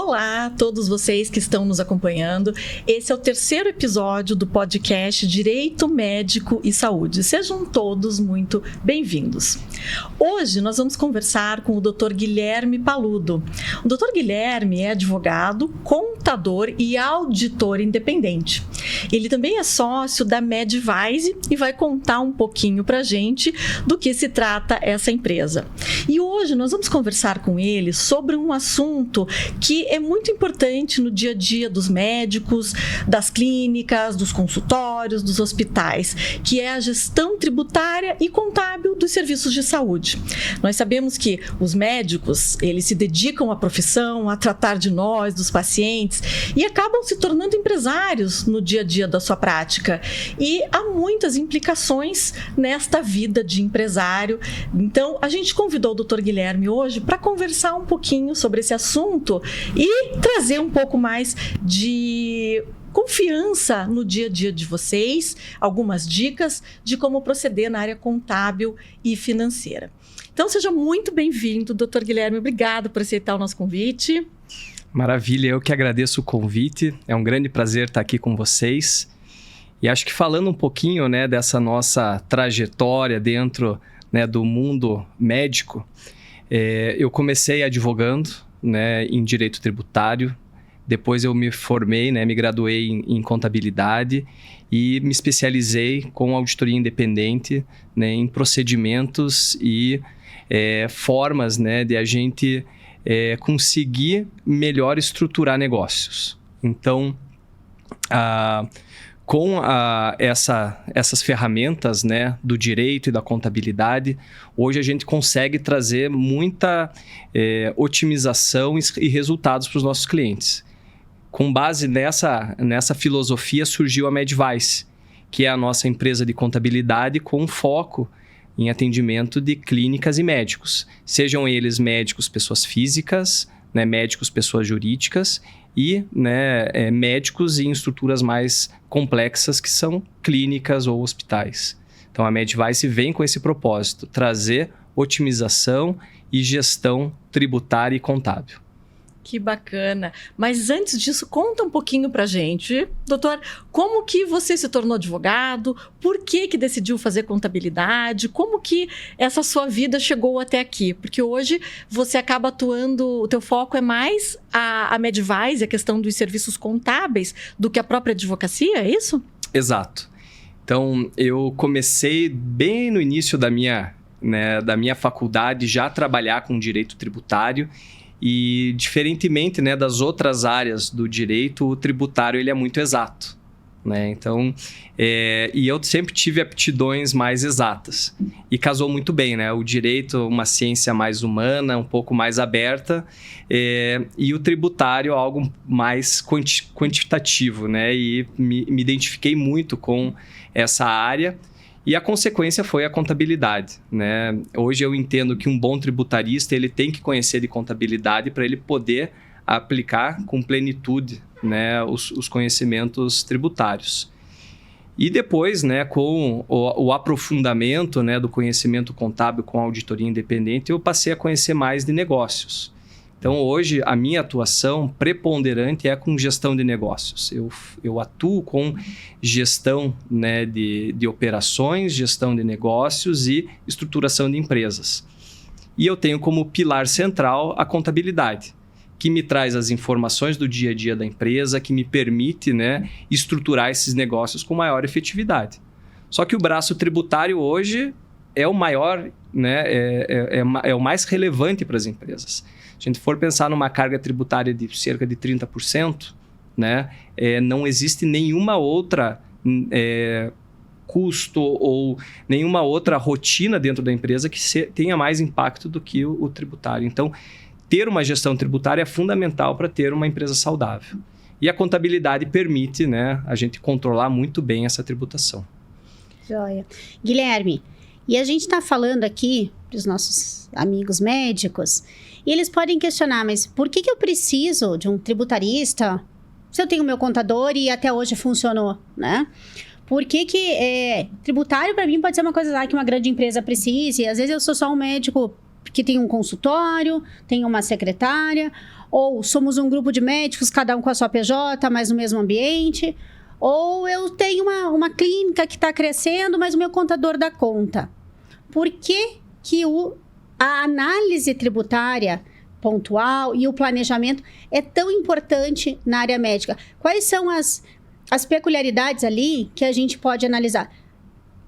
Olá a todos vocês que estão nos acompanhando. Esse é o terceiro episódio do podcast Direito Médico e Saúde. Sejam todos muito bem-vindos. Hoje nós vamos conversar com o Dr. Guilherme Paludo. O Dr. Guilherme é advogado, contador e auditor independente. Ele também é sócio da Medvise e vai contar um pouquinho pra gente do que se trata essa empresa. E hoje nós vamos conversar com ele sobre um assunto que é muito importante no dia a dia dos médicos, das clínicas, dos consultórios, dos hospitais, que é a gestão tributária e contábil dos serviços de saúde. Nós sabemos que os médicos, eles se dedicam à profissão, a tratar de nós, dos pacientes, e acabam se tornando empresários no dia a dia da sua prática. E há muitas implicações nesta vida de empresário. Então, a gente convidou o Dr. Guilherme hoje para conversar um pouquinho sobre esse assunto e trazer um pouco mais de confiança no dia a dia de vocês, algumas dicas de como proceder na área contábil e financeira. Então, seja muito bem-vindo, Dr. Guilherme. Obrigado por aceitar o nosso convite. Maravilha, eu que agradeço o convite. É um grande prazer estar aqui com vocês. E acho que falando um pouquinho, dessa nossa trajetória dentro, do mundo médico, eu comecei advogando, em direito tributário. Depois eu me formei, me graduei em contabilidade e me especializei com auditoria independente, em procedimentos e formas, de a gente conseguir melhor estruturar negócios. Então, com essas ferramentas, do direito e da contabilidade, hoje a gente consegue trazer muita otimização e resultados para os nossos clientes. Com base nessa filosofia surgiu a Medvise, que é a nossa empresa de contabilidade com foco em atendimento de clínicas e médicos. Sejam eles médicos, pessoas físicas, médicos, pessoas jurídicas e médicos em estruturas mais complexas que são clínicas ou hospitais. Então a Medvise vem com esse propósito, trazer otimização e gestão tributária e contábil. Que bacana. Mas antes disso, conta um pouquinho pra gente, doutor, como que você se tornou advogado? Por que decidiu fazer contabilidade? Como que essa sua vida chegou até aqui? Porque hoje você acaba atuando, o teu foco é mais a Medvise, a questão dos serviços contábeis, do que a própria advocacia, é isso? Exato. Então, eu comecei bem no início da minha faculdade já a trabalhar com direito tributário. E, diferentemente das outras áreas do direito, o tributário ele é muito exato. Então, e eu sempre tive aptidões mais exatas. E casou muito bem, O direito, uma ciência mais humana, um pouco mais aberta. E o tributário, algo mais quantitativo, E me identifiquei muito com essa área. E a consequência foi a contabilidade, Hoje eu entendo que um bom tributarista ele tem que conhecer de contabilidade para ele poder aplicar com plenitude, os conhecimentos tributários. E depois, com o aprofundamento, do conhecimento contábil com a auditoria independente, eu passei a conhecer mais de negócios. Então, hoje, a minha atuação preponderante é com gestão de negócios. Eu atuo com gestão de operações, gestão de negócios e estruturação de empresas. E eu tenho como pilar central a contabilidade, que me traz as informações do dia a dia da empresa, que me permite estruturar esses negócios com maior efetividade. Só que o braço tributário hoje é o maior, é o mais relevante para as empresas. Se a gente for pensar numa carga tributária de cerca de 30%, não existe nenhuma outra custo ou nenhuma outra rotina dentro da empresa que tenha mais impacto do que o tributário. Então, ter uma gestão tributária é fundamental para ter uma empresa saudável. E a contabilidade permite a gente controlar muito bem essa tributação. Joia. Guilherme, e a gente está falando aqui para os nossos amigos médicos, e eles podem questionar, mas por que eu preciso de um tributarista se eu tenho meu contador e até hoje funcionou, Por que tributário para mim pode ser uma coisa que uma grande empresa precise, às vezes eu sou só um médico que tem um consultório, tem uma secretária, ou somos um grupo de médicos, cada um com a sua PJ, mas no mesmo ambiente, ou eu tenho uma clínica que está crescendo, mas o meu contador dá conta. Por que a análise tributária pontual e o planejamento é tão importante na área médica? Quais são as peculiaridades ali que a gente pode analisar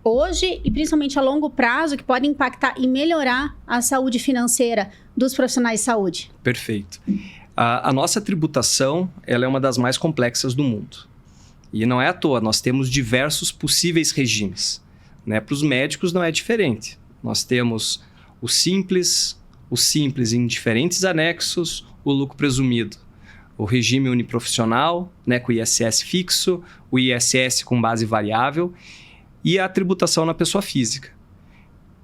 hoje e principalmente a longo prazo que podem impactar e melhorar a saúde financeira dos profissionais de saúde? Perfeito. A nossa tributação, ela é uma das mais complexas do mundo. E não é à toa, nós temos diversos possíveis regimes. Né? Para os médicos não é diferente. Nós temos o simples em diferentes anexos, o lucro presumido. O regime uniprofissional, né, com o ISS fixo, o ISS com base variável e a tributação na pessoa física.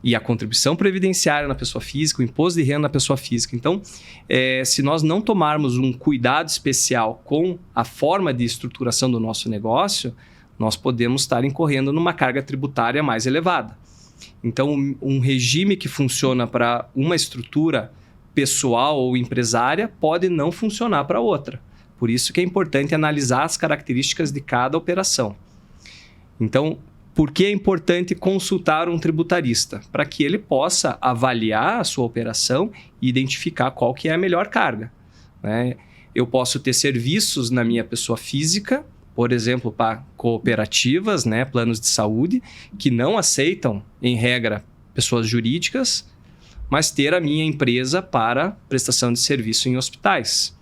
E a contribuição previdenciária na pessoa física, o imposto de renda na pessoa física. Então, se nós não tomarmos um cuidado especial com a forma de estruturação do nosso negócio, nós podemos estar incorrendo numa carga tributária mais elevada. Então, um regime que funciona para uma estrutura pessoal ou empresária pode não funcionar para outra. Por isso que é importante analisar as características de cada operação. Então, por que é importante consultar um tributarista? Para que ele possa avaliar a sua operação e identificar qual que é a melhor carga. Né? Eu posso ter serviços na minha pessoa física, por exemplo, para cooperativas, né, planos de saúde, que não aceitam, em regra, pessoas jurídicas, mas ter a minha empresa para prestação de serviço em hospitais.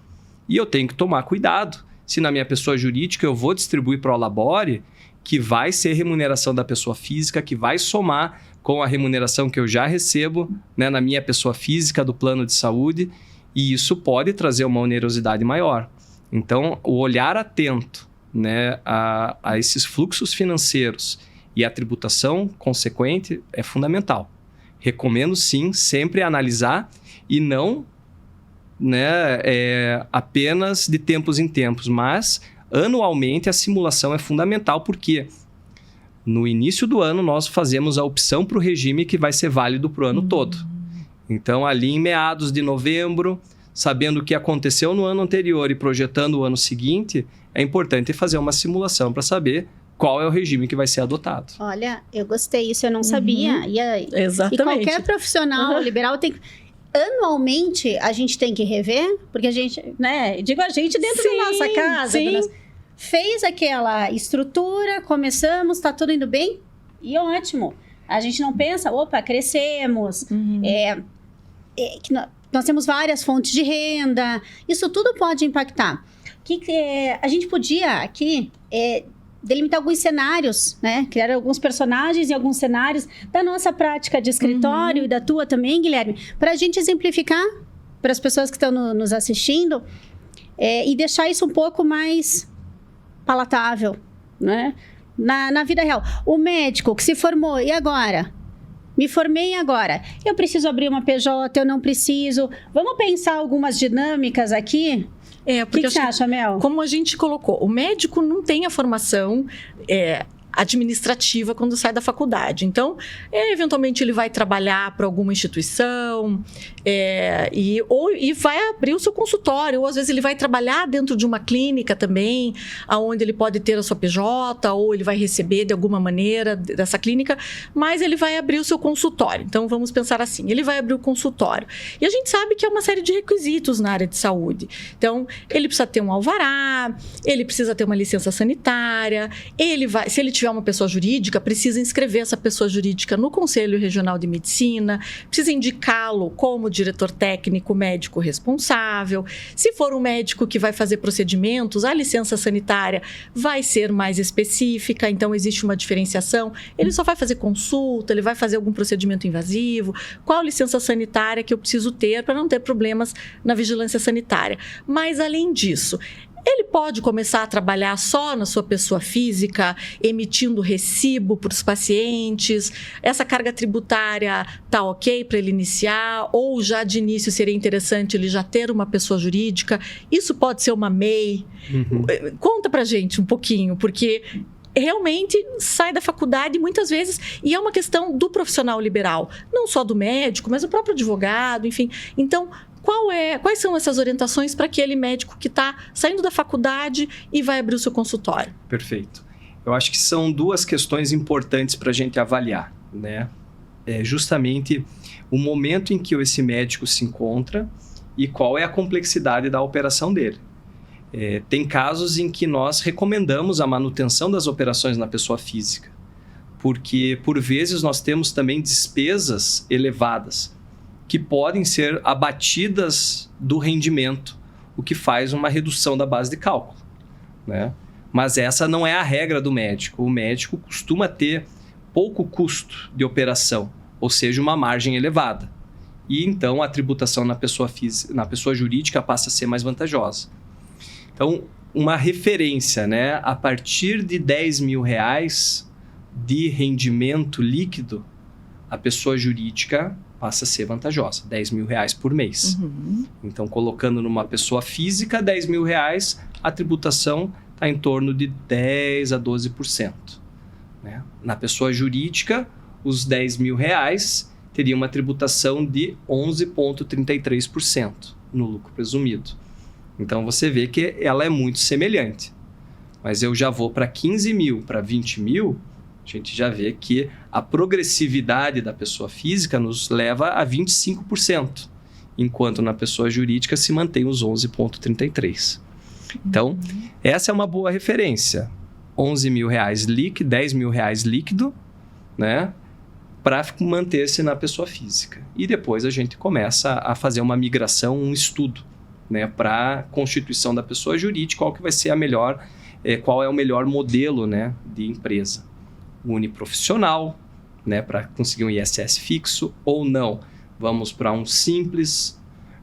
E eu tenho que tomar cuidado. Se na minha pessoa jurídica eu vou distribuir para o Labore, que vai ser remuneração da pessoa física, que vai somar com a remuneração que eu já recebo, né, na minha pessoa física do plano de saúde, e isso pode trazer uma onerosidade maior. Então, o olhar atento, né, a esses fluxos financeiros e a tributação consequente é fundamental. Recomendo, sim, sempre analisar e não, né, apenas de tempos em tempos, mas anualmente a simulação é fundamental porque no início do ano nós fazemos a opção para o regime que vai ser válido para o ano todo. Então, ali em meados de novembro, sabendo o que aconteceu no ano anterior e projetando o ano seguinte, é importante fazer uma simulação para saber qual é o regime que vai ser adotado. Olha, eu gostei, isso eu não sabia. Exatamente. E qualquer profissional liberal tem que... Anualmente, a gente tem que rever, porque a gente, né? Digo a gente dentro da nossa casa. Fez aquela estrutura, começamos, está tudo indo bem e ótimo. A gente não pensa, opa, crescemos, que nós temos várias fontes de renda, isso tudo pode impactar. A gente podia aqui delimitar alguns cenários, né? Criar alguns personagens e alguns cenários da nossa prática de escritório e da tua também, Guilherme, para a gente exemplificar para as pessoas que estão nos assistindo e deixar isso um pouco mais palatável, né? Na vida real. O médico que se formou, e agora? Me formei agora. Eu preciso abrir uma PJ, eu não preciso. Vamos pensar algumas dinâmicas aqui? O que você acha, Mel? Como a gente colocou, o médico não tem a formação administrativa quando sai da faculdade. Então, eventualmente ele vai trabalhar para alguma instituição e vai abrir o seu consultório, ou às vezes ele vai trabalhar dentro de uma clínica também, onde ele pode ter a sua PJ, ou ele vai receber de alguma maneira dessa clínica, mas ele vai abrir o seu consultório. Então, vamos pensar assim, ele vai abrir o consultório. E a gente sabe que é uma série de requisitos na área de saúde. Então, ele precisa ter um alvará, ele precisa ter uma licença sanitária, se ele tiver uma pessoa jurídica, precisa inscrever essa pessoa jurídica no Conselho Regional de Medicina, precisa indicá-lo como diretor técnico médico responsável. Se for um médico que vai fazer procedimentos, a licença sanitária vai ser mais específica, então existe uma diferenciação. Ele só vai fazer consulta, ele vai fazer algum procedimento invasivo. Qual licença sanitária que eu preciso ter para não ter problemas na vigilância sanitária? Mas, além disso, ele pode começar a trabalhar só na sua pessoa física, emitindo recibo para os pacientes. Essa carga tributária está ok para ele iniciar? Ou já de início seria interessante ele já ter uma pessoa jurídica? Isso pode ser uma MEI? Conta para gente um pouquinho, porque realmente sai da faculdade muitas vezes, e é uma questão do profissional liberal, não só do médico, mas do próprio advogado, enfim. Então, quais são essas orientações para aquele médico que está saindo da faculdade e vai abrir o seu consultório? Perfeito. Eu acho que são duas questões importantes para a gente avaliar, né? É justamente o momento em que esse médico se encontra e qual é a complexidade da operação dele. Tem casos em que nós recomendamos a manutenção das operações na pessoa física, porque por vezes nós temos também despesas elevadas que podem ser abatidas do rendimento, o que faz uma redução da base de cálculo, né? Mas essa não é a regra do médico. O médico costuma ter pouco custo de operação, ou seja, uma margem elevada. E então a tributação na pessoa jurídica passa a ser mais vantajosa. Então, uma referência, né? A partir de R$10.000 de rendimento líquido, a pessoa jurídica passa a ser vantajosa, R$10.000 por mês. Uhum. Então, colocando numa pessoa física, R$10.000, a tributação está em torno de 10% a 12%. Né? Na pessoa jurídica, os R$10.000 teriam uma tributação de 11,33% no lucro presumido. Então, você vê que ela é muito semelhante. Mas eu já vou para 15 mil, para 20 mil, a gente já vê que a progressividade da pessoa física nos leva a 25%, enquanto na pessoa jurídica se mantém os 11,33%. Então, essa é uma boa referência. R$11.000 líquido, R$10.000 líquido, né? Para manter-se na pessoa física. E depois a gente começa a fazer uma migração, um estudo, né? Para a constituição da pessoa jurídica, qual que vai ser qual é o melhor modelo, né? De empresa. Uniprofissional, né? Para conseguir um ISS fixo ou não. Vamos para um simples,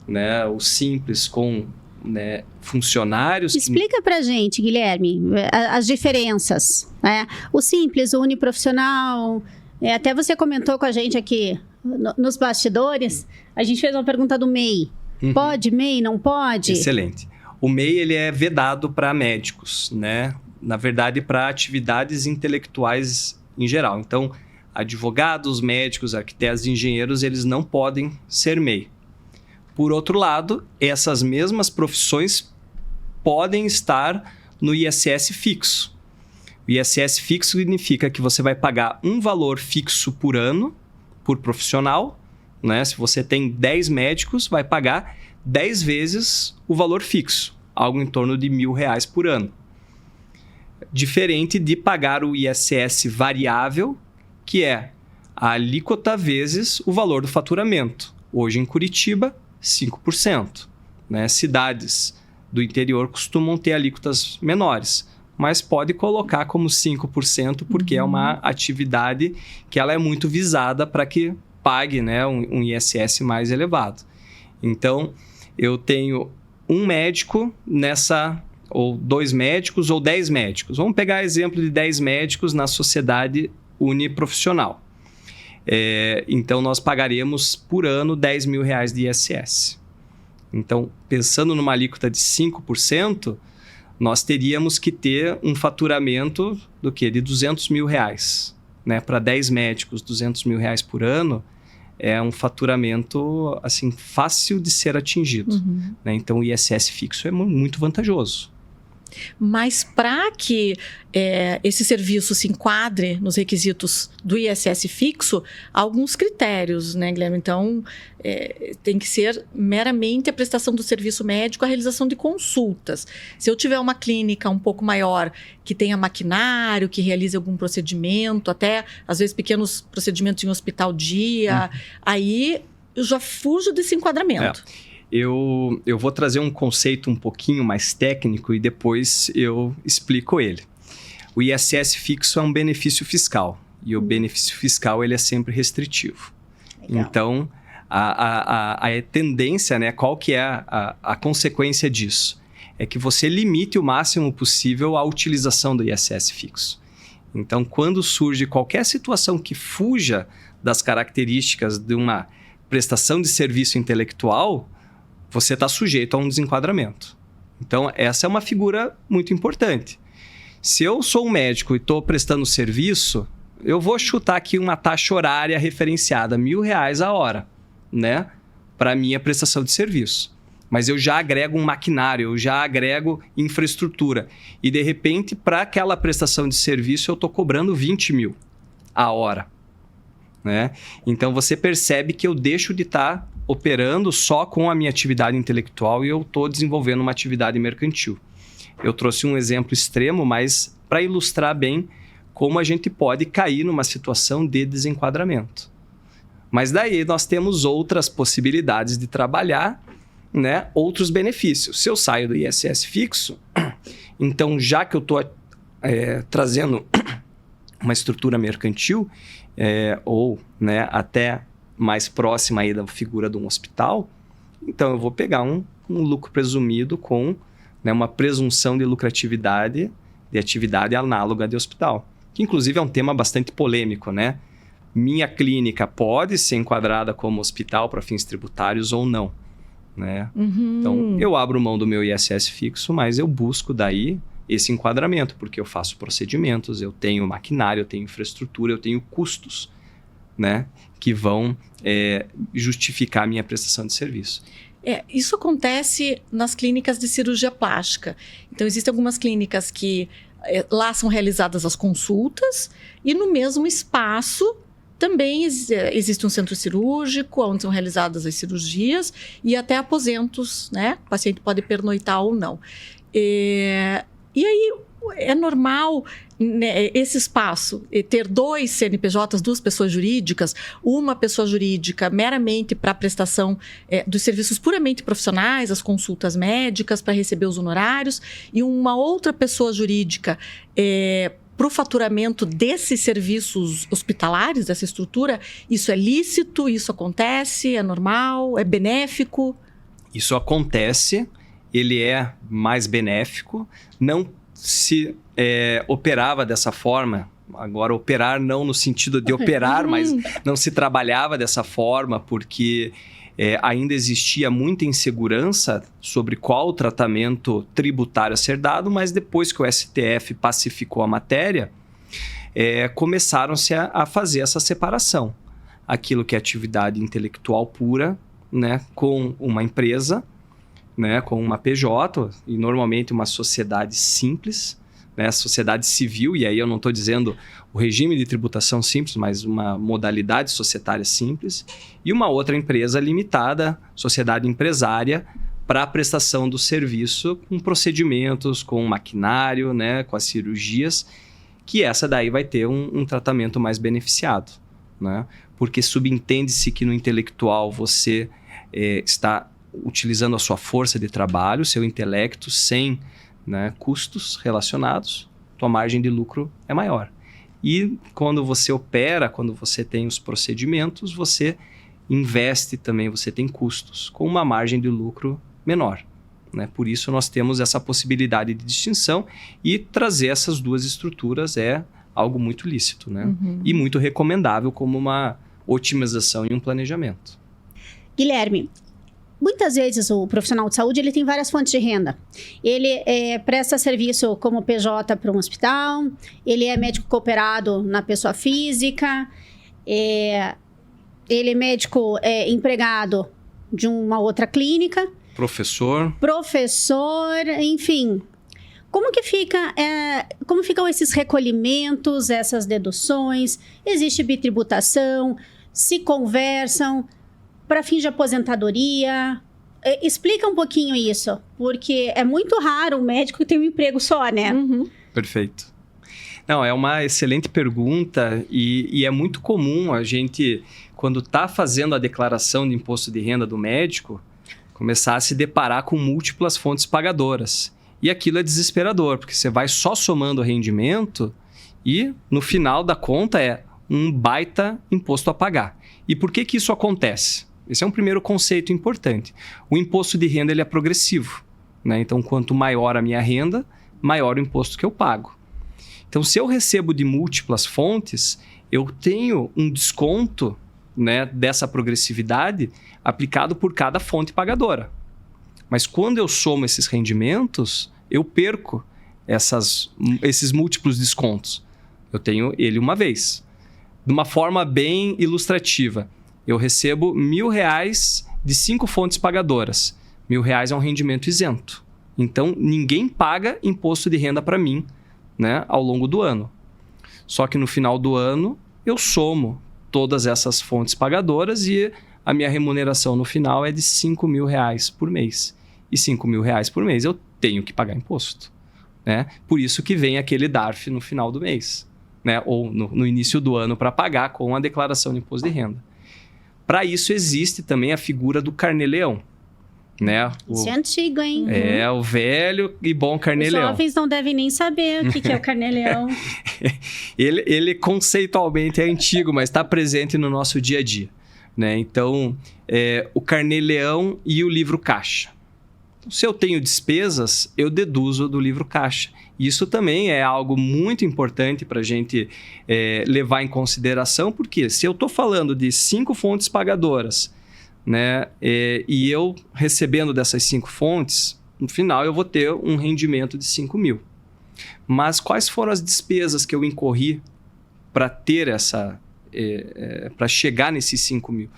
né? O simples com... né, funcionários. Explica pra gente, Guilherme, as diferenças, né? O simples, o uniprofissional, até você comentou com a gente aqui nos bastidores, a gente fez uma pergunta do MEI. Uhum. Pode MEI, não pode? Excelente. O MEI ele é vedado para médicos, né? Na verdade, para atividades intelectuais em geral. Então, advogados, médicos, arquitetos, engenheiros, eles não podem ser MEI. Por outro lado, essas mesmas profissões podem estar no ISS fixo. O ISS fixo significa que você vai pagar um valor fixo por ano, por profissional, né? Se você tem 10 médicos, vai pagar 10 vezes o valor fixo, algo em torno de R$1.000 por ano. Diferente de pagar o ISS variável, que é a alíquota vezes o valor do faturamento. Hoje em Curitiba, 5%. Né? Cidades do interior costumam ter alíquotas menores, mas pode colocar como 5% porque é uma atividade que ela é muito visada para que pague, né, um ISS mais elevado. Então, eu tenho um médico ou 2 médicos ou 10 médicos. Vamos pegar exemplo de 10 médicos na sociedade uniprofissional. Então, nós pagaremos por ano R$10.000 de ISS. Então, pensando numa alíquota de 5%, nós teríamos que ter um faturamento do quê? De R$200.000. Né? Para 10 médicos, R$200.000 por ano é um faturamento assim, fácil de ser atingido. Né? Então, o ISS fixo é muito vantajoso. Mas para que esse serviço se enquadre nos requisitos do ISS fixo, há alguns critérios, né, Guilherme? Então, tem que ser meramente a prestação do serviço médico, a realização de consultas. Se eu tiver uma clínica um pouco maior, que tenha maquinário, que realize algum procedimento, até, às vezes, pequenos procedimentos em hospital dia, aí eu já fujo desse enquadramento. Eu vou trazer um conceito um pouquinho mais técnico e depois eu explico ele. O ISS fixo é um benefício fiscal e o benefício fiscal ele é sempre restritivo. Legal. Então, a tendência, né, qual que é a consequência disso? É que você limite o máximo possível a utilização do ISS fixo. Então, quando surge qualquer situação que fuja das características de uma prestação de serviço intelectual, você está sujeito a um desenquadramento. Então, essa é uma figura muito importante. Se eu sou um médico e estou prestando serviço, eu vou chutar aqui uma taxa horária referenciada, R$1.000 a hora, né? Para minha prestação de serviço. Mas eu já agrego um maquinário, eu já agrego infraestrutura. E, de repente, para aquela prestação de serviço, eu estou cobrando 20 mil a hora. Né? Então, você percebe que eu deixo de estar operando só com a minha atividade intelectual e eu estou desenvolvendo uma atividade mercantil. Eu trouxe um exemplo extremo, mas para ilustrar bem como a gente pode cair numa situação de desenquadramento. Mas daí nós temos outras possibilidades de trabalhar, né, outros benefícios. Se eu saio do ISS fixo, então já que eu estou trazendo uma estrutura mercantil, ou, né, até mais próxima aí da figura de um hospital, então eu vou pegar um lucro presumido com, né, uma presunção de lucratividade de atividade análoga de hospital, que inclusive é um tema bastante polêmico, né? Minha clínica pode ser enquadrada como hospital para fins tributários ou não, né? Então, eu abro mão do meu ISS fixo, mas eu busco daí esse enquadramento, porque eu faço procedimentos, eu tenho maquinário, eu tenho infraestrutura, eu tenho custos, né, que vão justificar a minha prestação de serviço. Isso acontece nas clínicas de cirurgia plástica. Então, existem algumas clínicas que lá são realizadas as consultas e no mesmo espaço também existe um centro cirúrgico onde são realizadas as cirurgias e até aposentos, né? O paciente pode pernoitar ou não. E aí é normal, né, esse espaço ter 2 CNPJs, 2 pessoas jurídicas, uma pessoa jurídica meramente para a prestação dos serviços puramente profissionais, as consultas médicas para receber os honorários, e uma outra pessoa jurídica para o faturamento desses serviços hospitalares, dessa estrutura. Isso é lícito? Isso acontece? É normal? É benéfico? Isso acontece, ele é mais benéfico, não se operava dessa forma. Agora, operar não no sentido de operar, mas não se trabalhava dessa forma porque ainda existia muita insegurança sobre qual o tratamento tributário a ser dado, mas depois que o STF pacificou a matéria, começaram-se a fazer essa separação. Aquilo que é atividade intelectual pura, né, com uma empresa, né, com uma PJ e normalmente uma sociedade simples, né, sociedade civil, e aí eu não estou dizendo o regime de tributação simples, mas uma modalidade societária simples, e uma outra empresa limitada, sociedade empresária, para a prestação do serviço com procedimentos, com maquinário, né, com as cirurgias, que essa daí vai ter um tratamento mais beneficiado, né, porque subentende-se que no intelectual você está utilizando a sua força de trabalho, seu intelecto, sem, né, custos relacionados, tua margem de lucro é maior. E quando você opera, quando você tem os procedimentos, você investe também, você tem custos, com uma margem de lucro menor. Né? Por isso nós temos essa possibilidade de distinção e trazer essas duas estruturas é algo muito lícito, né? E muito recomendável como uma otimização e um planejamento. Guilherme, muitas vezes o profissional de saúde ele tem várias fontes de renda. Ele presta serviço como PJ para um hospital, ele é médico cooperado na pessoa física, ele é médico empregado de uma outra clínica. Professor, enfim. Como ficam esses recolhimentos, essas deduções? Existe bitributação? Se conversam? Para fins de aposentadoria? Explica um pouquinho isso, porque é muito raro um médico que tem um emprego só, né? Perfeito. Não, é uma excelente pergunta e é muito comum a gente, quando está fazendo a declaração de imposto de renda do médico, começar a se deparar com múltiplas fontes pagadoras. E aquilo é desesperador, porque você vai só somando o rendimento e, no final da conta, é um baita imposto a pagar. E por que que isso acontece? Esse é um primeiro conceito importante. O imposto de renda ele é progressivo, né? Então, quanto maior a minha renda, maior o imposto que eu pago. Então, se eu recebo de múltiplas fontes, eu tenho um desconto, né, dessa progressividade aplicado por cada fonte pagadora. Mas quando eu somo esses rendimentos, eu perco esses múltiplos descontos? Eu tenho ele uma vez. De uma forma bem ilustrativa, eu recebo R$1.000 de 5 fontes pagadoras. R$1.000 é um rendimento isento. Então, ninguém paga imposto de renda para mim, né, ao longo do ano. Só que no final do ano, eu somo todas essas fontes pagadoras e a minha remuneração no final é de R$5.000 por mês. E R$5.000 por mês eu tenho que pagar imposto, né? Por isso que vem aquele DARF no final do mês, né? Ou no início do ano para pagar com a declaração de imposto de renda. Para isso existe também a figura do carnê-leão, né? Isso é antigo, hein? É, o velho e bom carnê-leão. Os jovens não devem nem saber o que é o carnê-leão. ele conceitualmente é antigo, mas está presente no nosso dia a dia, né? Então, o carnê-leão e o livro caixa. Se eu tenho despesas, eu deduzo do livro caixa. Isso também é algo muito importante para a gente levar em consideração, porque se eu estou falando de 5 fontes pagadoras, né, e eu recebendo dessas 5 fontes, no final eu vou ter um rendimento de 5.000. Mas quais foram as despesas que eu incorri para ter para chegar nesses 5.000?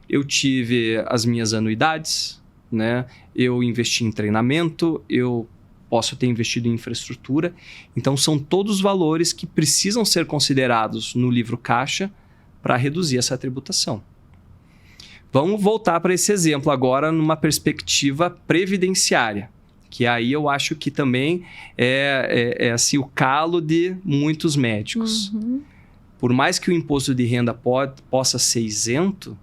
Eu tive as minhas anuidades, né? Eu investi em treinamento, eu posso ter investido em infraestrutura. Então, são todos valores que precisam ser considerados no livro caixa para reduzir essa tributação. Vamos voltar para esse exemplo agora numa perspectiva previdenciária, que aí eu acho que também é assim, o calo de muitos médicos. Uhum. Por mais que o imposto de renda possa ser isento,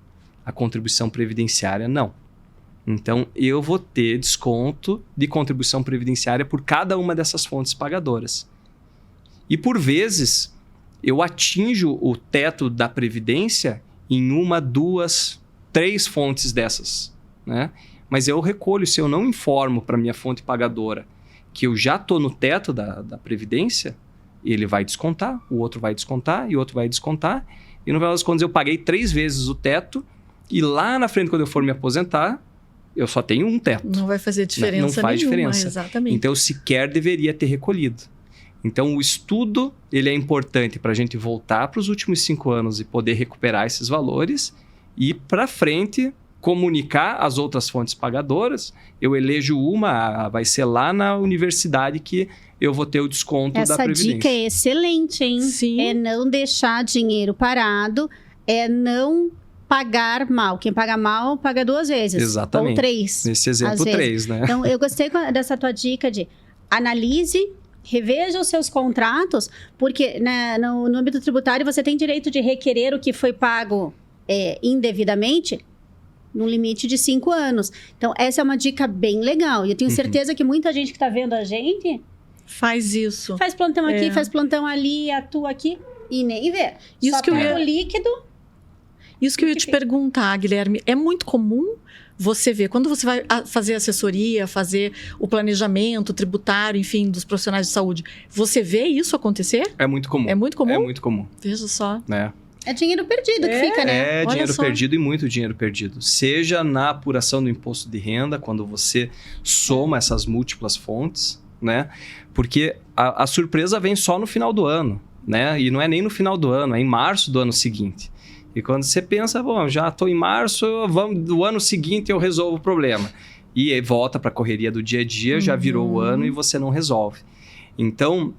a contribuição previdenciária não. Então, eu vou ter desconto de contribuição previdenciária por cada uma dessas fontes pagadoras. E, por vezes, eu atinjo o teto da Previdência em 1, 2, 3 fontes dessas, né? Mas eu recolho, se eu não informo para a minha fonte pagadora que eu já estou no teto da Previdência, ele vai descontar, o outro vai descontar e o outro vai descontar. E, no final das contas, eu paguei 3 vezes o teto e lá na frente, quando eu for me aposentar, eu só tenho um teto. Não vai fazer diferença não faz nenhuma, diferença. Exatamente. Então, eu sequer deveria ter recolhido. Então, o estudo ele é importante para a gente voltar para os últimos 5 anos e poder recuperar esses valores e, para frente, comunicar as outras fontes pagadoras. Eu elejo uma, vai ser lá na universidade que eu vou ter o desconto da Previdência. Essa dica é excelente, hein? Sim. É não deixar dinheiro parado, é não pagar mal. Quem paga mal, paga 2 vezes. Exatamente. Ou 3. Nesse exemplo, 3, né? Então, eu gostei dessa tua dica de analise, reveja os seus contratos, porque no âmbito tributário você tem direito de requerer o que foi pago indevidamente no limite de 5 anos. Então, essa é uma dica bem legal. E eu tenho certeza que muita gente que está vendo a gente faz isso. faz plantão aqui, faz plantão ali, atua aqui e nem vê. Isso Só que eu pega ia- o líquido. Isso que eu ia te perguntar, Guilherme, é muito comum você ver, quando você vai fazer assessoria, fazer o planejamento tributário, enfim, dos profissionais de saúde, você vê isso acontecer? É muito comum. É muito comum? É muito comum, Veja só. né? É dinheiro perdido que fica, né? É Olha dinheiro só. perdido e muito dinheiro perdido. Seja na apuração do imposto de renda, quando você soma essas múltiplas fontes, né? Porque a surpresa vem só no final do ano, né? E não é nem no final do ano, é em março do ano seguinte. E quando você pensa, bom, já estou em março, do ano seguinte eu resolvo o problema. E aí volta para a correria do dia a dia, já virou o ano e você não resolve. Então,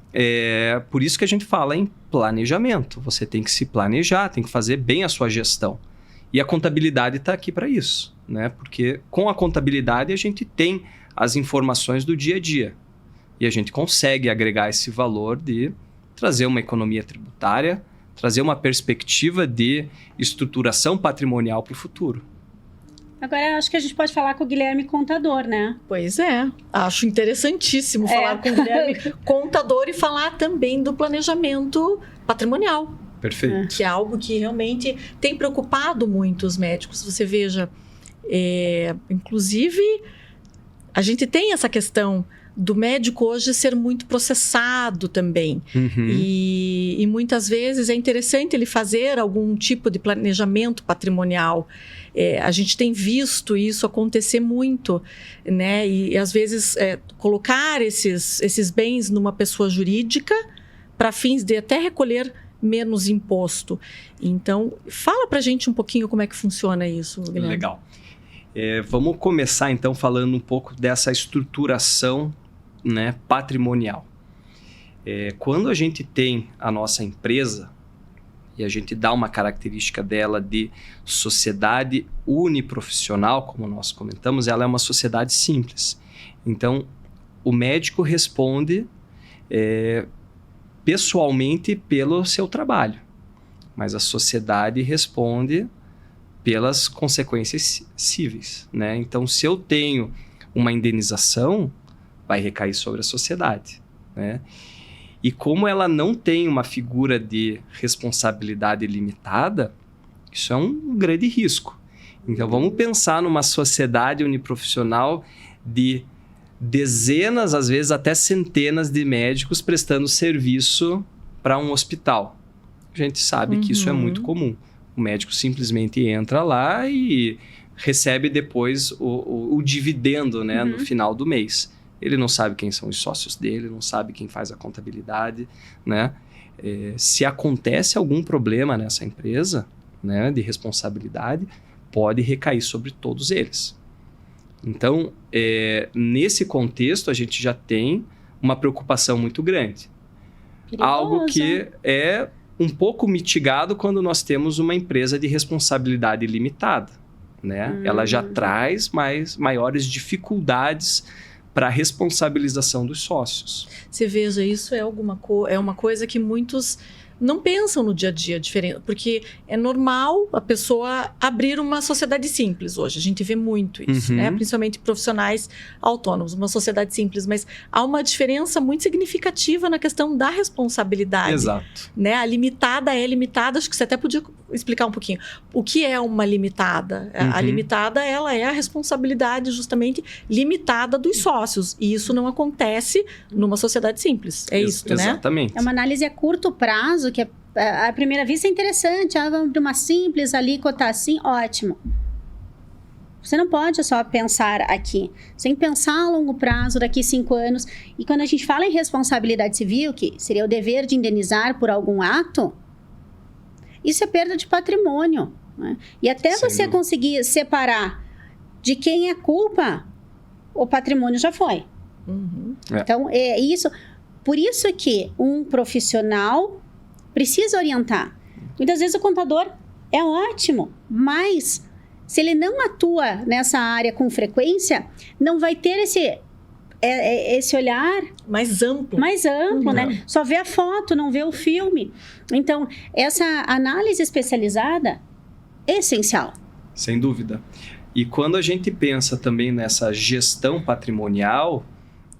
por isso que a gente fala em planejamento. Você tem que se planejar, tem que fazer bem a sua gestão. E a contabilidade está aqui para isso, né? Porque com a contabilidade a gente tem as informações do dia a dia. E a gente consegue agregar esse valor de trazer uma economia tributária, trazer uma perspectiva de estruturação patrimonial para o futuro. Agora, acho que a gente pode falar com o Guilherme Contador, né? Pois é, acho interessantíssimo falar com o Guilherme Contador e falar também do planejamento patrimonial, Perfeito. que é algo que realmente tem preocupado muito os médicos. Você veja, inclusive, a gente tem essa questão do médico hoje ser muito processado também. E muitas vezes é interessante ele fazer algum tipo de planejamento patrimonial. A gente tem visto isso acontecer muito, né? E às vezes colocar esses bens numa pessoa jurídica para fins de até recolher menos imposto. Então, fala pra gente um pouquinho como é que funciona isso, Guilherme. Legal. Vamos começar então falando um pouco dessa estruturação, né, patrimonial. Quando a gente tem a nossa empresa e a gente dá uma característica dela de sociedade uniprofissional, como nós comentamos, ela é uma sociedade simples. Então, o médico responde pessoalmente pelo seu trabalho, mas a sociedade responde pelas consequências cíveis, né? Então, se eu tenho uma indenização, vai recair sobre a sociedade, né? E como ela não tem uma figura de responsabilidade limitada, isso é um grande risco. Então, vamos pensar numa sociedade uniprofissional de dezenas, às vezes até centenas de médicos prestando serviço para um hospital. A gente sabe que isso é muito comum. O médico simplesmente entra lá e recebe depois o dividendo, né, no final do mês. Ele não sabe quem são os sócios dele, não sabe quem faz a contabilidade, né? Se acontece algum problema nessa empresa, né, de responsabilidade, pode recair sobre todos eles. Então, nesse contexto, a gente já tem uma preocupação muito grande. Perigoso. Algo que é um pouco mitigado quando nós temos uma empresa de responsabilidade limitada, né? Ela já traz maiores dificuldades para a responsabilização dos sócios. Você veja, isso é uma coisa que muitos não pensam no dia a dia diferente, porque é normal a pessoa abrir uma sociedade simples hoje. A gente vê muito isso, né? Principalmente profissionais autônomos, uma sociedade simples, mas há uma diferença muito significativa na questão da responsabilidade. Exato. Né? A limitada é limitada, acho que você até podia explicar um pouquinho. O que é uma limitada? A limitada, ela é a responsabilidade justamente limitada dos sócios, e isso não acontece numa sociedade simples. É isso, né? Exatamente. É uma análise a curto prazo, que à primeira vista é interessante. Vamos abrir uma simples alíquota assim, ótimo. Você não pode só pensar aqui. Você tem que pensar a longo prazo, daqui 5 anos. E quando a gente fala em responsabilidade civil, que seria o dever de indenizar por algum ato, isso é perda de patrimônio, né? E até você conseguir separar de quem é culpa, o patrimônio já foi. Então, é isso. Por isso que um profissional precisa orientar. Muitas vezes o contador é ótimo, mas se ele não atua nessa área com frequência, não vai ter esse olhar mais amplo, né? Só vê a foto, não vê o filme. Então, essa análise especializada é essencial. Sem dúvida. E quando a gente pensa também nessa gestão patrimonial,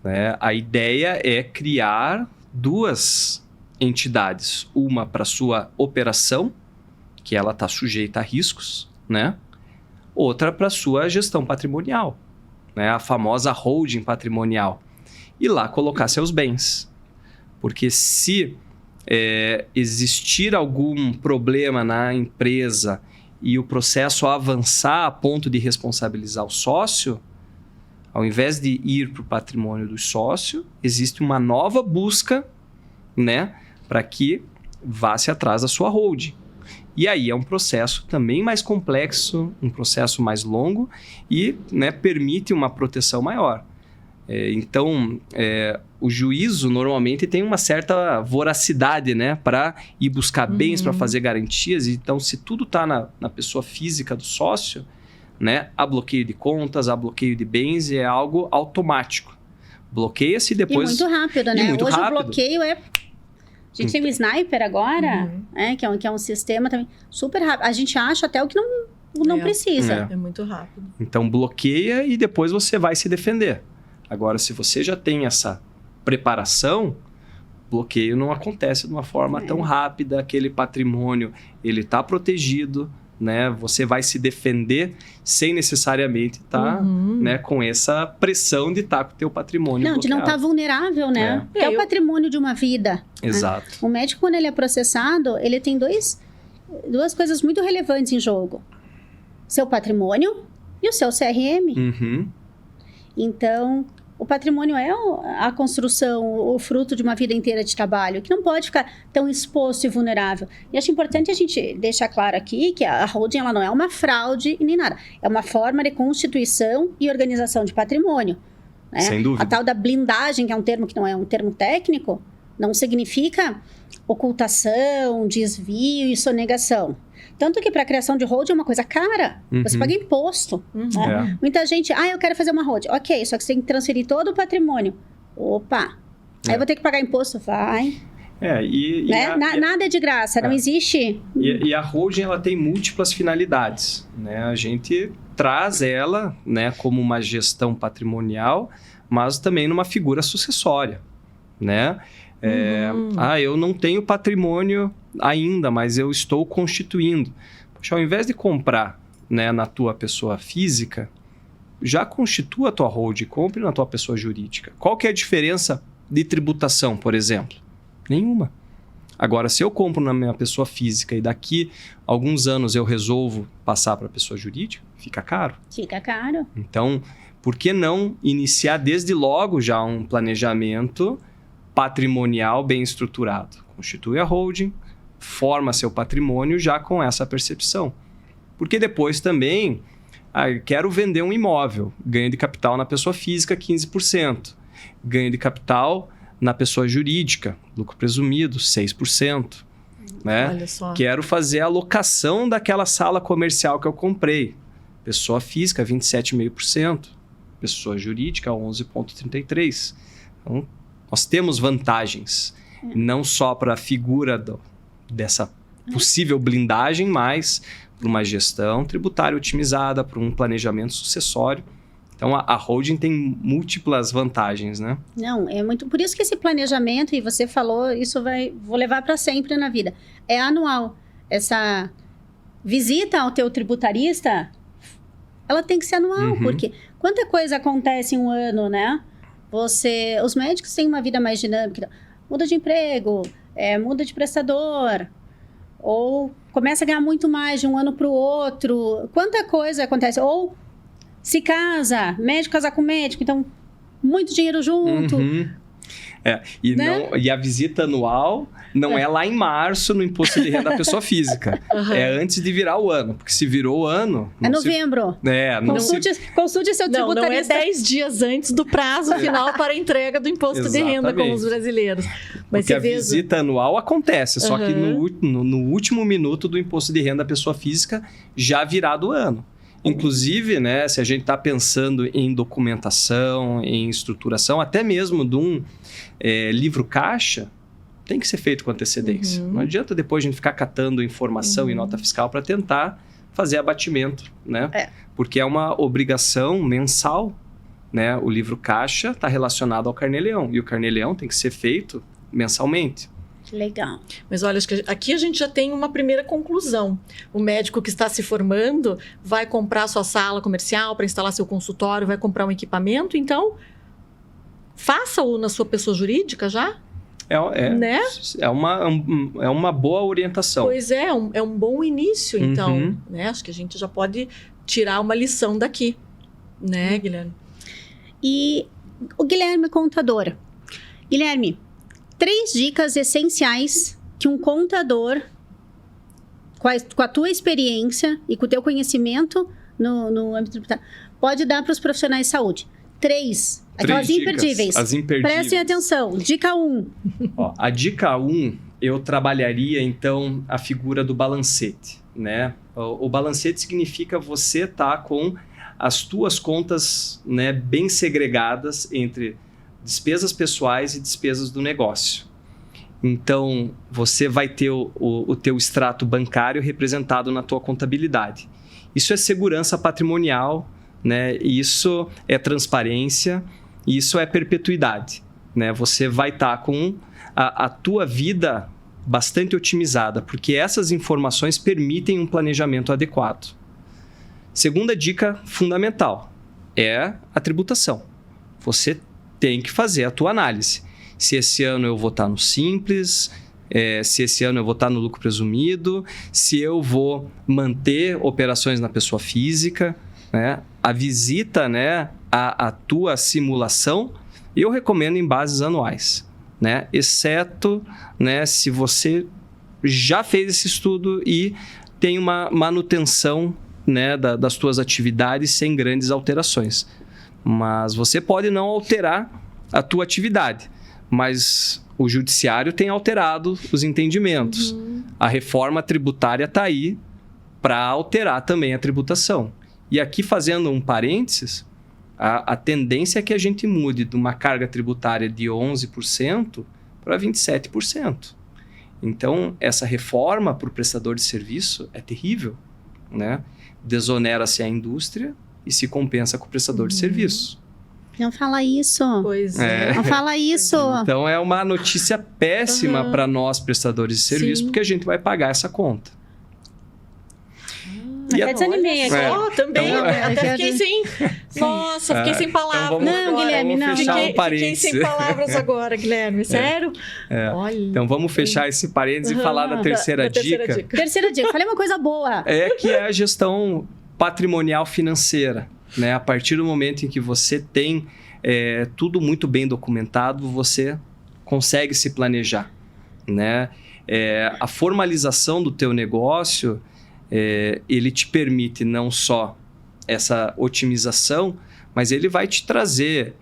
né, a ideia é criar 2 entidades. Uma para sua operação, que ela está sujeita a riscos, né? Outra para sua gestão patrimonial, né? A famosa holding patrimonial. E lá colocar seus bens. Porque se existir algum problema na empresa e o processo avançar a ponto de responsabilizar o sócio, ao invés de ir para o patrimônio do sócio, existe uma nova busca, né, para que vá-se atrás da sua holding. E aí é um processo também mais complexo, um processo mais longo e, né, permite uma proteção maior. Então, o juízo normalmente tem uma certa voracidade, né, para ir buscar bens, para fazer garantias. Então, se tudo está na pessoa física do sócio, né, há bloqueio de contas, há bloqueio de bens, e é algo automático. Bloqueia-se depois... E muito rápido, né? Muito Hoje rápido. O bloqueio é... A gente tem o Sniper agora, que é um sistema também super rápido. A gente acha até o que não precisa. É muito rápido. Então, bloqueia e depois você vai se defender. Agora, se você já tem essa preparação, bloqueio não acontece de uma forma tão rápida, aquele patrimônio ele está protegido, né? Você vai se defender sem necessariamente estar né, com essa pressão de estar com o teu patrimônio Não, bloqueado. de não estar vulnerável, né? É o patrimônio de uma vida. Exato. Né? O médico, quando ele é processado, ele tem duas coisas muito relevantes em jogo. Seu patrimônio e o seu CRM. Então, o patrimônio é a construção, o fruto de uma vida inteira de trabalho, que não pode ficar tão exposto e vulnerável. E acho importante a gente deixar claro aqui que a holding ela não é uma fraude nem nada. É uma forma de constituição e organização de patrimônio. Né? Sem dúvida. A tal da blindagem, que é um termo que não é um termo técnico, não significa ocultação, desvio e sonegação. Tanto que para a criação de holding é uma coisa cara. Você paga imposto. Né? Muita gente, eu quero fazer uma holding. Ok, só que você tem que transferir todo o patrimônio. Opa, aí eu vou ter que pagar imposto? Vai. Né? Nada é de graça, não existe. E a holding ela tem múltiplas finalidades. Né? A gente traz ela, né, como uma gestão patrimonial, mas também numa figura sucessória. Né? Eu não tenho patrimônio ainda, mas eu estou constituindo. Poxa, ao invés de comprar, né, na tua pessoa física, já constitua a tua holding, compre na tua pessoa jurídica. Qual que é a diferença de tributação, por exemplo? Nenhuma. Agora, se eu compro na minha pessoa física e daqui a alguns anos eu resolvo passar para a pessoa jurídica, fica caro. Fica caro. Então, por que não iniciar desde logo já um planejamento patrimonial bem estruturado? Constitui a holding, forma seu patrimônio já com essa percepção. Porque depois também, quero vender um imóvel, ganho de capital na pessoa física 15%, ganho de capital na pessoa jurídica, lucro presumido 6%. Né? Olha só. Quero fazer a locação daquela sala comercial que eu comprei, pessoa física 27,5%, pessoa jurídica 11,33%. Então, nós temos vantagens, não só para a figura dessa possível blindagem, mas para uma gestão tributária otimizada, para um planejamento sucessório. Então, a holding tem múltiplas vantagens, né? Não, é muito... Por isso que esse planejamento, e você falou, vou levar para sempre na vida, é anual. Essa visita ao teu tributarista, ela tem que ser anual, porque quanta coisa acontece em um ano, né? Os médicos têm uma vida mais dinâmica, muda de emprego, muda de prestador, ou começa a ganhar muito mais de um ano para o outro. Quanta coisa acontece, ou se casa, médico casa com médico, então muito dinheiro junto. E a visita anual não é lá em março no imposto de renda da pessoa física. É antes de virar o ano, porque se virou o ano... É novembro. Consulte seu tributarista. Não é 10 dias antes do prazo final para a entrega do imposto de renda, como os brasileiros. Mas porque a visita anual acontece, só que no último minuto do imposto de renda da pessoa física já virado o ano. Inclusive, né, se a gente está pensando em documentação, em estruturação, até mesmo de um livro caixa, tem que ser feito com antecedência. Não adianta depois a gente ficar catando informação e nota fiscal para tentar fazer abatimento, né? Porque é uma obrigação mensal, né? O livro caixa está relacionado ao carnê-leão e o carnê-leão tem que ser feito mensalmente. Legal. Mas olha, acho que aqui a gente já tem uma primeira conclusão. O médico que está se formando vai comprar sua sala comercial para instalar seu consultório, vai comprar um equipamento, então faça-o na sua pessoa jurídica já. Né? É uma boa orientação. Pois é um bom início, então. Né? Acho que a gente já pode tirar uma lição daqui, né, Guilherme? E o Guilherme contador. Guilherme, 3 dicas essenciais que um contador, com a tua experiência e com o teu conhecimento no âmbito tributário, pode dar para os profissionais de saúde. 3 aquelas dicas, imperdíveis. As imperdíveis. Prestem atenção. Dica 1. A dica 1, eu trabalharia, então, a figura do balancete, né? O balancete significa você estar com as tuas contas, né, bem segregadas entre despesas pessoais e despesas do negócio. Então, você vai ter o teu extrato bancário representado na tua contabilidade. Isso é segurança patrimonial, né? Isso é transparência, isso é perpetuidade, né? Você vai estar com a tua vida bastante otimizada, porque essas informações permitem um planejamento adequado. Segunda dica fundamental é a tributação. Você tem que fazer a tua análise. Se esse ano eu vou estar no Simples, se esse ano eu vou estar no lucro presumido, se eu vou manter operações na pessoa física, né? A visita, né, a tua simulação, eu recomendo em bases anuais, né? Exceto, né, se você já fez esse estudo e tem uma manutenção, né, das tuas atividades sem grandes alterações. Mas você pode não alterar a tua atividade, mas o judiciário tem alterado os entendimentos. A reforma tributária está aí para alterar também a tributação. E aqui, fazendo um parênteses, a tendência é que a gente mude de uma carga tributária de 11% para 27%. Então, essa reforma para o prestador de serviço é terrível, né? Desonera-se a indústria e se compensa com o prestador de serviço. Não fala isso. Pois é. Não fala isso. Então, é uma notícia péssima para nós, prestadores de serviço, porque a gente vai pagar essa conta. Até desanimei aqui. Também. Então, até fiquei sem... Nossa, fiquei sem palavras. Então não, Guilherme, não. Fiquei sem palavras agora, Guilherme. Sério? Olha. Então, vamos fechar esse parênteses e falar da terceira dica. Terceira dica. Falei uma coisa boa. Que é a gestão patrimonial financeira, né? A partir do momento em que você tem tudo muito bem documentado, você consegue se planejar, né? A formalização do teu negócio, ele te permite não só essa otimização, mas ele vai te trazer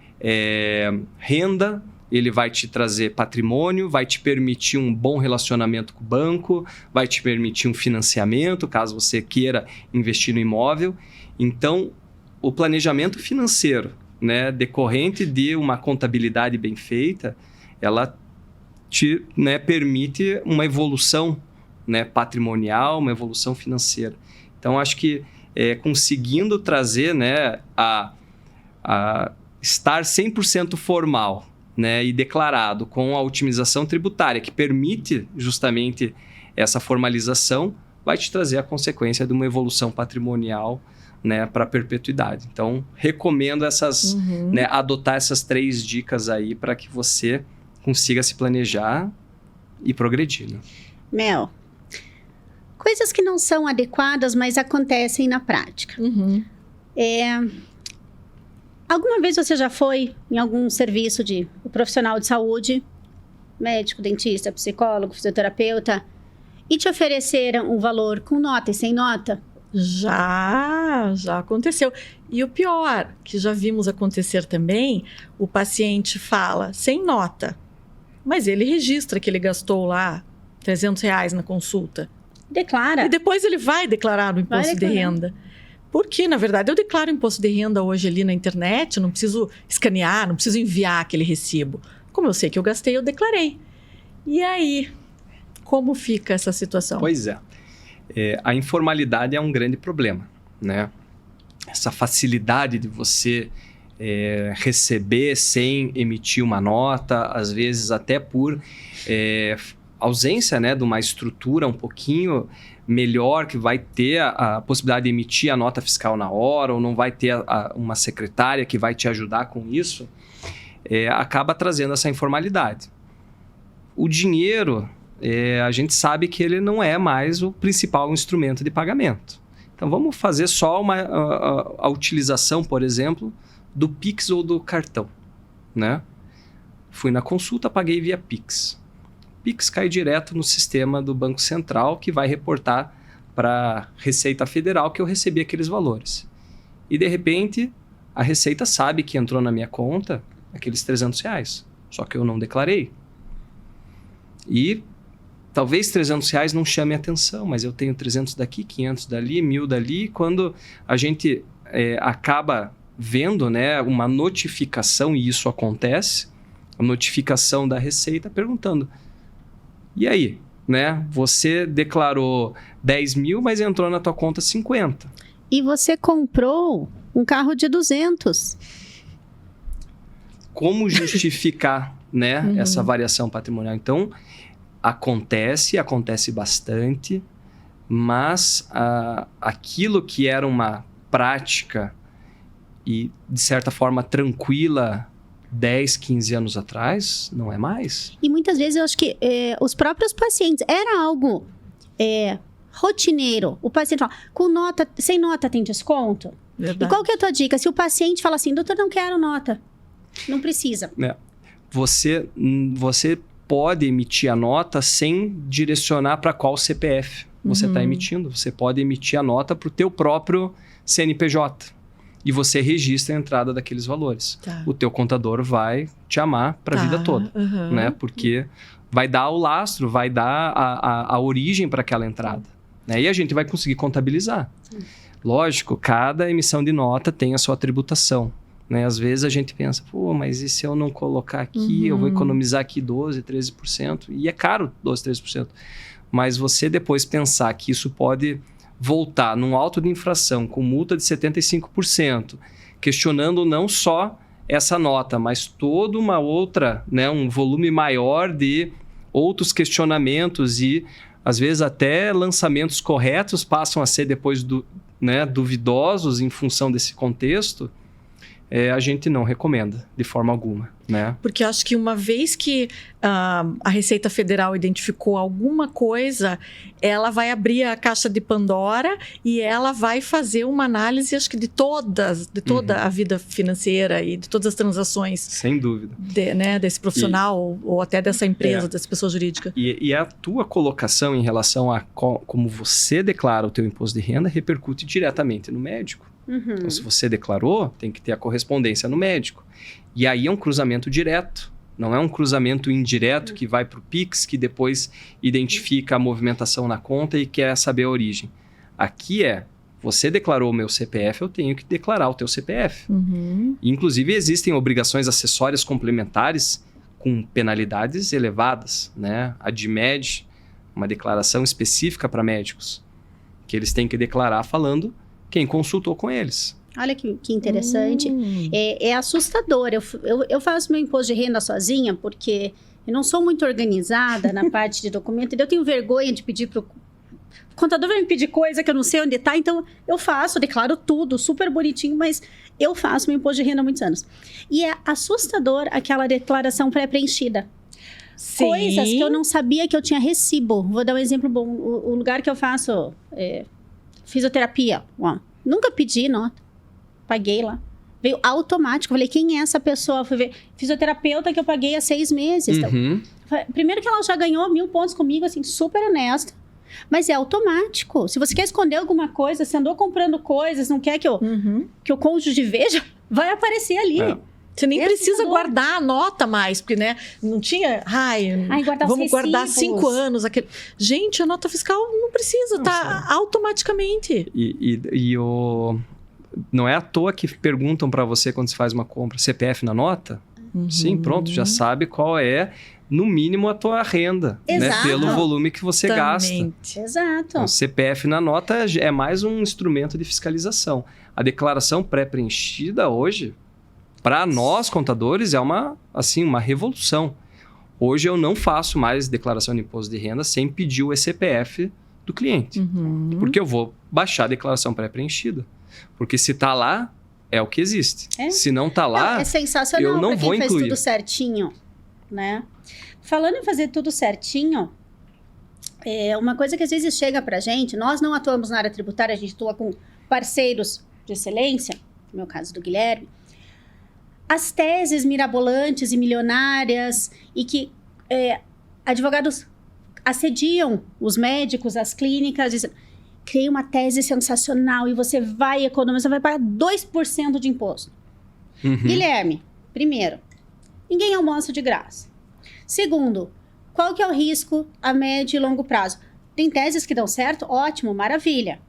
renda, ele vai te trazer patrimônio, vai te permitir um bom relacionamento com o banco, vai te permitir um financiamento, caso você queira investir no imóvel. Então, o planejamento financeiro, né, decorrente de uma contabilidade bem feita, ela te, né, permite uma evolução, né, patrimonial, uma evolução financeira. Então, acho que conseguindo trazer, né, a estar 100% formal, né, e declarado com a otimização tributária, que permite justamente essa formalização, vai te trazer a consequência de uma evolução patrimonial, né, para a perpetuidade. Então, recomendo né, adotar essas 3 dicas aí para que você consiga se planejar e progredir. Né? Mel, coisas que não são adequadas, mas acontecem na prática. Alguma vez você já foi em algum serviço de profissional de saúde, médico, dentista, psicólogo, fisioterapeuta, e te ofereceram um valor com nota e sem nota? Já aconteceu. E o pior, que já vimos acontecer também, o paciente fala sem nota, mas ele registra que ele gastou lá R$300 na consulta. Declara. E depois ele vai declarar no imposto de renda. Porque, na verdade, eu declaro imposto de renda hoje ali na internet, não preciso escanear, não preciso enviar aquele recibo. Como eu sei que eu gastei, eu declarei. E aí, como fica essa situação? Pois é. A informalidade é um grande problema, né? Essa facilidade de você receber sem emitir uma nota, às vezes até por ausência, né, de uma estrutura um pouquinho melhor, que vai ter a possibilidade de emitir a nota fiscal na hora, ou não vai ter uma secretária que vai te ajudar com isso, acaba trazendo essa informalidade. O dinheiro, a gente sabe que ele não é mais o principal instrumento de pagamento. Então, vamos fazer só a utilização, por exemplo, do Pix ou do cartão, né? Fui na consulta, paguei via Pix. Pix cai direto no sistema do Banco Central, que vai reportar para a Receita Federal que eu recebi aqueles valores. E, de repente, a Receita sabe que entrou na minha conta aqueles R$300, só que eu não declarei. E talvez R$300 não chame a atenção, mas eu tenho 300 daqui, 500 dali, 1.000 dali. Quando a gente acaba vendo, né, uma notificação, e isso acontece, a notificação da Receita perguntando: e aí, né? Você declarou 10 mil, mas entrou na tua conta 50. E você comprou um carro de 200. Como justificar, né, essa variação patrimonial? Então, acontece bastante, mas aquilo que era uma prática e, de certa forma, tranquila 10, 15 anos atrás, não é mais. E muitas vezes eu acho que os próprios pacientes, era algo rotineiro. O paciente fala, sem nota tem desconto? Verdade. E qual que é a tua dica? Se o paciente fala assim, doutor, não quero nota, não precisa. Você pode emitir a nota sem direcionar para qual CPF você está emitindo. Você pode emitir a nota para o teu próprio CNPJ. E você registra a entrada daqueles valores. Tá. O teu contador vai te amar para a vida toda. Né? Porque vai dar o lastro, vai dar a origem para aquela entrada. Né? E a gente vai conseguir contabilizar. Lógico, cada emissão de nota tem a sua tributação. Né? Às vezes a gente pensa, pô, mas e se eu não colocar aqui, eu vou economizar aqui 12%, 13%. E é caro 12%, 13%. Mas você depois pensar que isso pode voltar num auto de infração com multa de 75%, questionando não só essa nota, mas toda uma outra, né, um volume maior de outros questionamentos e, às vezes, até lançamentos corretos passam a ser depois duvidosos em função desse contexto, a gente não recomenda de forma alguma. Né? Porque eu acho que uma vez que a Receita Federal identificou alguma coisa, ela vai abrir a caixa de Pandora e ela vai fazer uma análise, acho que de toda a vida financeira e de todas as transações. Sem dúvida. Desse profissional ou até dessa empresa, dessa pessoa jurídica. E a tua colocação em relação a como você declara o teu imposto de renda repercute diretamente no médico. Então, se você declarou, tem que ter a correspondência no médico. E aí é um cruzamento direto, não é um cruzamento indireto que vai para o Pix, que depois identifica a movimentação na conta e quer saber a origem. Aqui você declarou o meu CPF, eu tenho que declarar o teu CPF. Inclusive, existem obrigações acessórias complementares com penalidades elevadas. Né? A DIMED, uma declaração específica para médicos, que eles têm que declarar falando quem consultou com eles. Olha que interessante. É assustador. Eu faço meu imposto de renda sozinha porque eu não sou muito organizada na parte de documento. Eu tenho vergonha de pedir para o contador vai me pedir coisa que eu não sei onde está. Então, eu declaro tudo, super bonitinho, mas eu faço meu imposto de renda há muitos anos. E é assustador aquela declaração pré-preenchida. Sim. Coisas que eu não sabia que eu tinha recibo. Vou dar um exemplo bom. O lugar que eu faço fisioterapia. Nunca pedi nota. Paguei lá. Veio automático. Falei, quem é essa pessoa? Fui ver. Fisioterapeuta que eu paguei há 6 meses. Então, primeiro que ela já ganhou 1000 pontos comigo, assim, super honesta. Mas é automático. Se você quer esconder alguma coisa, se andou comprando coisas, não quer que o cônjuge veja, vai aparecer ali. Você nem precisa guardar a nota mais, porque, não tinha... vamos guardar 5 anos. Gente, a nota fiscal não precisa, tá automaticamente. Não é à toa que perguntam para você quando você faz uma compra, CPF na nota? Sim, pronto, já sabe qual é, no mínimo, a tua renda, né? Pelo volume que você gasta. Exato. Então, CPF na nota é mais um instrumento de fiscalização. A declaração pré-preenchida hoje, para nós, contadores, é uma revolução. Hoje eu não faço mais declaração de imposto de renda sem pedir o CPF do cliente. Porque eu vou baixar a declaração pré-preenchida. Porque se está lá, é o que existe. Se não está lá, é sensacional, eu não vou incluir. Faz tudo certinho, né? Falando em fazer tudo certinho, uma coisa que às vezes chega para a gente, nós não atuamos na área tributária, a gente atua com parceiros de excelência, no meu caso do Guilherme, as teses mirabolantes e milionárias e que advogados assediam os médicos, as clínicas, dizendo, criei uma tese sensacional e você vai economizar, você vai pagar 2% de imposto. Guilherme, primeiro, ninguém almoça de graça. Segundo, qual que é o risco a médio e longo prazo? Tem teses que dão certo? Ótimo, maravilha.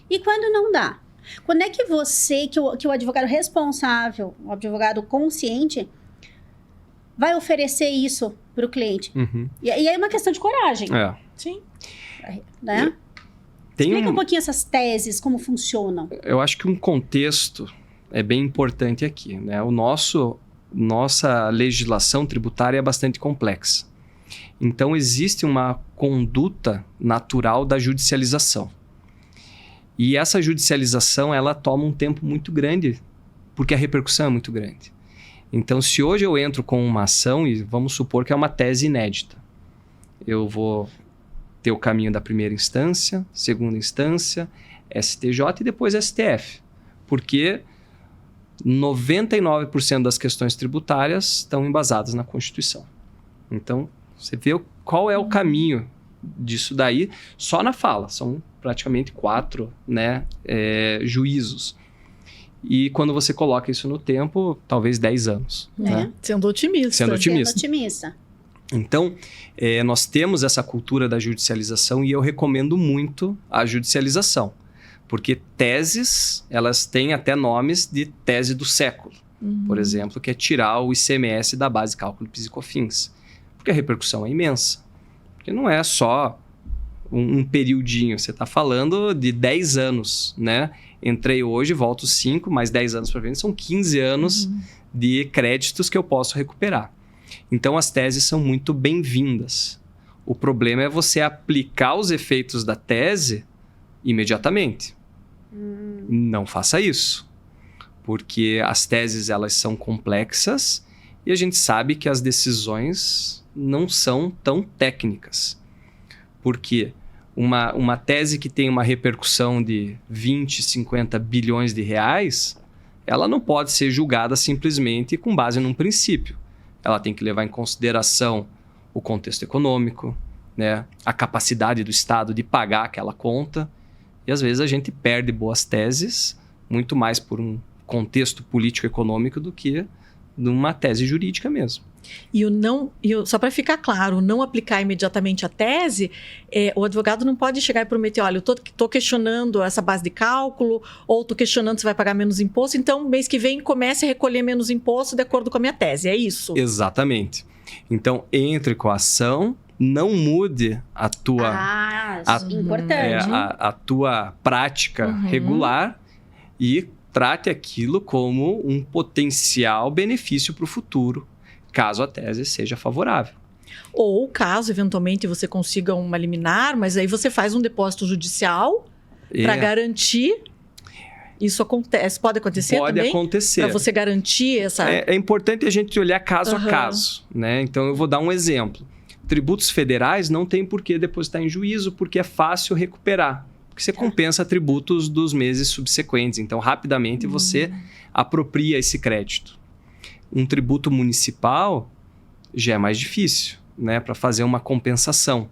E quando não dá? Quando é que você, que o advogado responsável, o advogado consciente, vai oferecer isso para o cliente? E aí é uma questão de coragem. Sim. Né? Explica um pouquinho essas teses, como funcionam. Eu acho que um contexto é bem importante aqui. Né? Nossa legislação tributária é bastante complexa. Então, existe uma conduta natural da judicialização. E essa judicialização, ela toma um tempo muito grande, porque a repercussão é muito grande. Então, se hoje eu entro com uma ação, e vamos supor que é uma tese inédita, eu vou ter o caminho da primeira instância, segunda instância, STJ e depois STF. Porque 99% das questões tributárias estão embasadas na Constituição. Então, você vê qual é o caminho disso daí só na fala. São praticamente 4, né, juízos. E quando você coloca isso no tempo, talvez 10 anos. Né? Sendo otimista. Sendo otimista. Então, nós temos essa cultura da judicialização e eu recomendo muito a judicialização. Porque teses, elas têm até nomes de tese do século. Por exemplo, que é tirar o ICMS da base de cálculo de PIS e COFINS. Porque a repercussão é imensa. Porque não é só um periodinho. Você está falando de 10 anos, né? Entrei hoje, volto 5, mais 10 anos para frente. São 15 anos de créditos que eu posso recuperar. Então, as teses são muito bem-vindas. O problema é você aplicar os efeitos da tese imediatamente. Não faça isso. Porque as teses, elas são complexas e a gente sabe que as decisões não são tão técnicas. Porque uma tese que tem uma repercussão de 20, 50 bilhões de reais, ela não pode ser julgada simplesmente com base num princípio. Ela tem que levar em consideração o contexto econômico, né? A capacidade do Estado de pagar aquela conta. E às vezes a gente perde boas teses muito mais por um contexto político-econômico do que numa tese jurídica mesmo. Só para ficar claro, não aplicar imediatamente a tese, o advogado não pode chegar e prometer, olha, eu estou questionando essa base de cálculo, ou estou questionando se vai pagar menos imposto, então mês que vem comece a recolher menos imposto de acordo com a minha tese, é isso? Exatamente. Então, entre com a ação, não mude a tua, importante. A tua prática regular e trate aquilo como um potencial benefício para o futuro, caso a tese seja favorável. Ou caso, eventualmente, você consiga uma liminar, mas aí você faz um depósito judicial para garantir. Isso acontece, pode acontecer também? Pode acontecer. Para você garantir essa... É importante a gente olhar caso a caso, né? Então, eu vou dar um exemplo. Tributos federais não tem por que depositar em juízo, porque é fácil recuperar. Porque você compensa tributos dos meses subsequentes. Então, rapidamente, você apropria esse crédito. Um tributo municipal já é mais difícil, né? Para fazer uma compensação.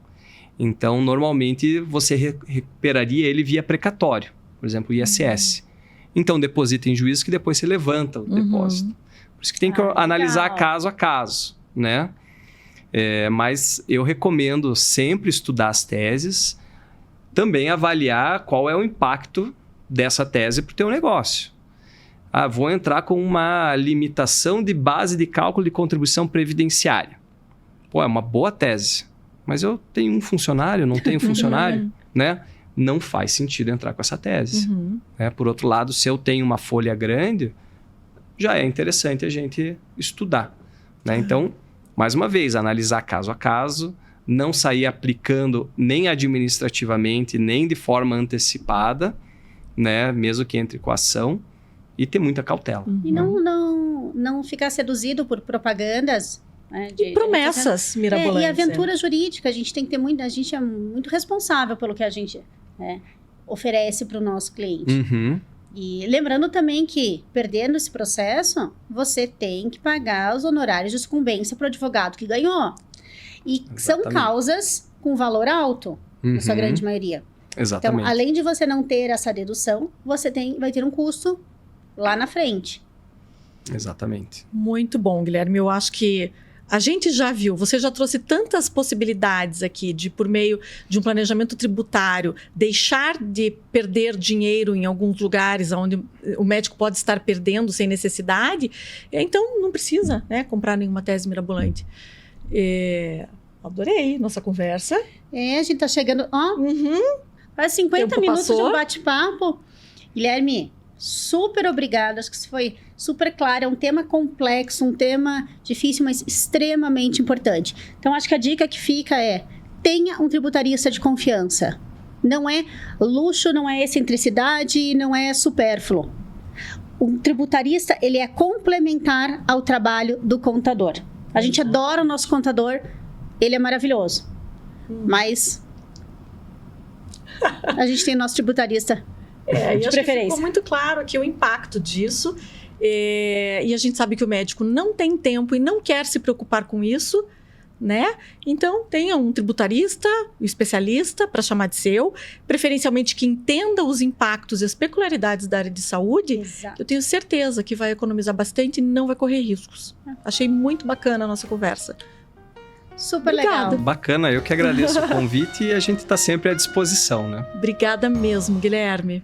Então, normalmente, você recuperaria ele via precatório. Por exemplo, o ISS. Então, deposita em juízo que depois você levanta o depósito. Por isso que tem que analisar caso a caso, né? Mas eu recomendo sempre estudar as teses, também avaliar qual é o impacto dessa tese para o teu negócio. Vou entrar com uma limitação de base de cálculo de contribuição previdenciária. É uma boa tese, mas eu tenho um funcionário, não tenho funcionário, né? Não faz sentido entrar com essa tese. Por outro lado, se eu tenho uma folha grande, já é interessante a gente estudar, né? Então, mais uma vez, analisar caso a caso, não sair aplicando nem administrativamente, nem de forma antecipada, né? Mesmo que entre com a ação, e ter muita cautela. E não ficar seduzido por propagandas. Né, e promessas mirabolantes. E aventura jurídica, a gente tem que ter a gente é muito responsável pelo que a gente oferece para o nosso cliente. E lembrando também que, perdendo esse processo, você tem que pagar os honorários de sucumbência para o advogado que ganhou. E são causas com valor alto, na sua grande maioria. Exatamente. Então, além de você não ter essa dedução, você vai ter um custo lá na frente. Exatamente. Muito bom, Guilherme. Eu acho que a gente já viu, você já trouxe tantas possibilidades aqui de, por meio de um planejamento tributário, deixar de perder dinheiro em alguns lugares onde o médico pode estar perdendo sem necessidade. Então, não precisa, né, comprar nenhuma tese mirabolante. Adorei nossa conversa. A gente está chegando... quase 50 minutos de um bate-papo. Guilherme, super obrigada. Acho que isso foi super claro. É um tema complexo, um tema difícil, mas extremamente importante. Então, acho que a dica que fica é: tenha um tributarista de confiança. Não é luxo, não é excentricidade, não é supérfluo. O tributarista, ele é complementar ao trabalho do contador. A gente adora o nosso contador, ele é maravilhoso. Mas a gente tem o nosso tributarista de preferência. Ficou muito claro aqui o impacto disso. E a gente sabe que o médico não tem tempo e não quer se preocupar com isso, né? Então, tenha um tributarista, um especialista para chamar de seu, preferencialmente que entenda os impactos e as peculiaridades da área de saúde. Exato. Eu tenho certeza que vai economizar bastante e não vai correr riscos. Achei muito bacana a nossa conversa. Super Obrigada. legal. Bacana, eu que agradeço o convite e a gente está sempre à disposição, né? Obrigada mesmo, Guilherme.